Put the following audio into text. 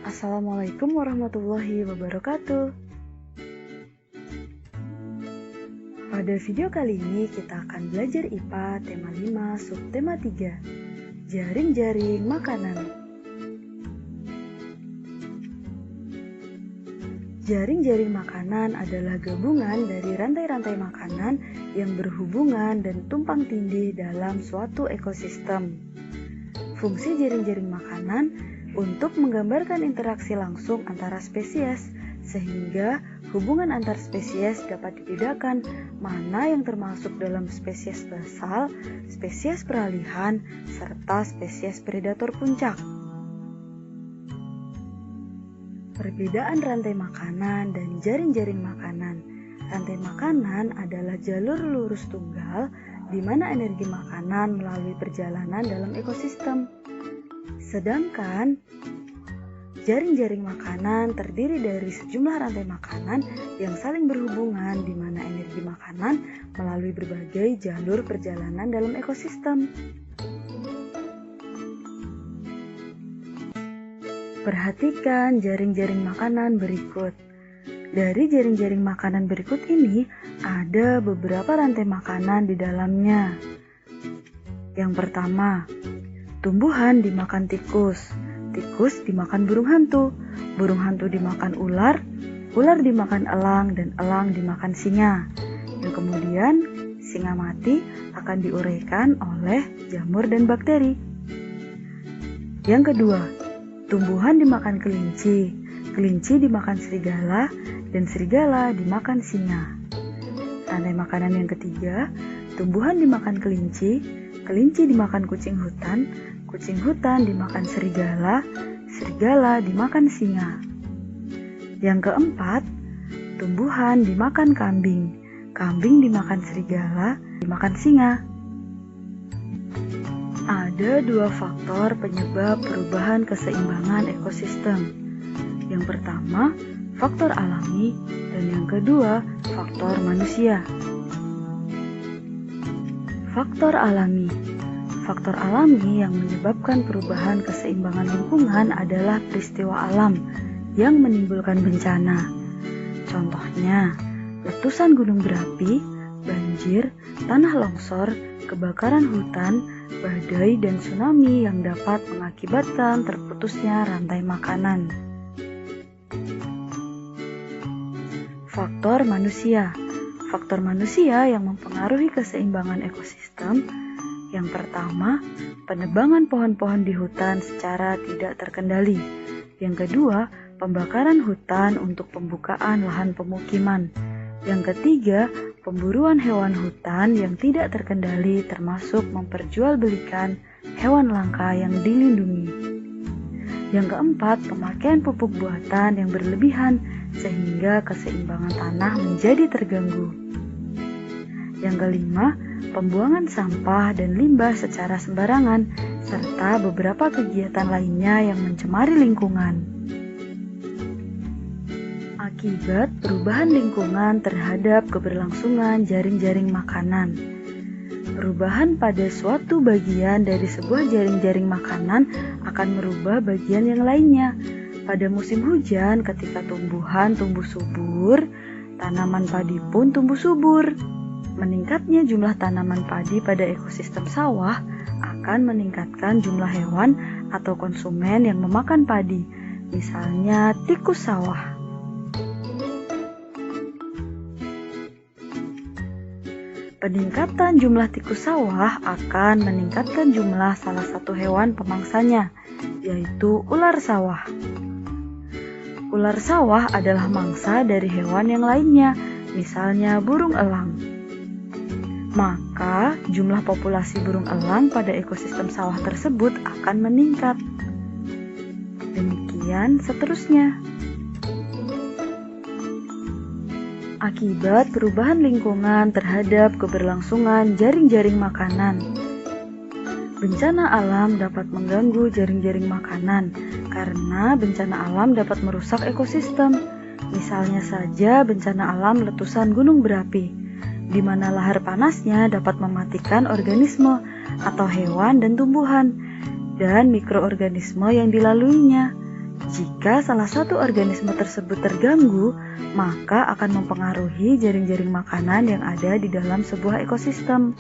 Assalamualaikum warahmatullahi wabarakatuh. Pada video kali ini kita akan belajar IPA tema 5 subtema 3, jaring-jaring makanan. Jaring-jaring makanan adalah gabungan dari rantai-rantai makanan yang berhubungan dan tumpang tindih dalam suatu ekosistem. Fungsi jaring-jaring makanan untuk menggambarkan interaksi langsung antara spesies, sehingga hubungan antar spesies dapat dibedakan mana yang termasuk dalam spesies basal, spesies peralihan, serta spesies predator puncak. Perbedaan rantai makanan dan jaring-jaring makanan. Rantai makanan adalah jalur lurus tunggal di mana energi makanan melalui perjalanan dalam ekosistem. Sedangkan jaring-jaring makanan terdiri dari sejumlah rantai makanan yang saling berhubungan di mana energi makanan melalui berbagai jalur perjalanan dalam ekosistem. Perhatikan jaring-jaring makanan berikut. Dari jaring-jaring makanan berikut ini ada beberapa rantai makanan di dalamnya. Yang pertama, tumbuhan dimakan tikus, tikus dimakan burung hantu dimakan ular, ular dimakan elang, dan elang dimakan singa. Yang kemudian singa mati akan diuraikan oleh jamur dan bakteri. Yang kedua, tumbuhan dimakan kelinci, kelinci dimakan serigala, dan serigala dimakan singa. Rantai makanan yang ketiga, tumbuhan dimakan kelinci, kelinci dimakan kucing hutan, kucing hutan dimakan serigala, serigala dimakan singa. Yang keempat, tumbuhan dimakan kambing, kambing dimakan serigala, dimakan singa. Ada dua faktor penyebab perubahan keseimbangan ekosistem. Yang pertama, faktor alami, dan yang kedua, faktor manusia. Faktor alami. Faktor alami yang menyebabkan perubahan keseimbangan lingkungan adalah peristiwa alam yang menimbulkan bencana. Contohnya, letusan gunung berapi, banjir, tanah longsor, kebakaran hutan, badai, dan tsunami yang dapat mengakibatkan terputusnya rantai makanan. Faktor manusia. Faktor manusia yang mempengaruhi keseimbangan ekosistem. Yang pertama, penebangan pohon-pohon di hutan secara tidak terkendali. Yang kedua, pembakaran hutan untuk pembukaan lahan pemukiman. Yang ketiga, pemburuan hewan hutan yang tidak terkendali termasuk memperjualbelikan hewan langka yang dilindungi. Yang keempat, pemakaian pupuk buatan yang berlebihan sehingga keseimbangan tanah menjadi terganggu. Yang kelima, pembuangan sampah dan limbah secara sembarangan, serta beberapa kegiatan lainnya yang mencemari lingkungan. Akibat perubahan lingkungan terhadap keberlangsungan jaring-jaring makanan. Perubahan pada suatu bagian dari sebuah jaring-jaring makanan akan merubah bagian yang lainnya. Pada musim hujan, ketika tumbuhan tumbuh subur, tanaman padi pun tumbuh subur. Meningkatnya jumlah tanaman padi pada ekosistem sawah akan meningkatkan jumlah hewan atau konsumen yang memakan padi, misalnya tikus sawah. Peningkatan jumlah tikus sawah akan meningkatkan jumlah salah satu hewan pemangsanya, yaitu ular sawah. Ular sawah adalah mangsa dari hewan yang lainnya, misalnya burung elang. Maka jumlah populasi burung elang pada ekosistem sawah tersebut akan meningkat. Demikian seterusnya. Akibat perubahan lingkungan terhadap keberlangsungan jaring-jaring makanan. Bencana alam dapat mengganggu jaring-jaring makanan karena bencana alam dapat merusak ekosistem. Misalnya saja bencana alam letusan gunung berapi, di mana lahar panasnya dapat mematikan organisme atau hewan dan tumbuhan, dan mikroorganisme yang dilaluinya. Jika salah satu organisme tersebut terganggu, maka akan mempengaruhi jaring-jaring makanan yang ada di dalam sebuah ekosistem.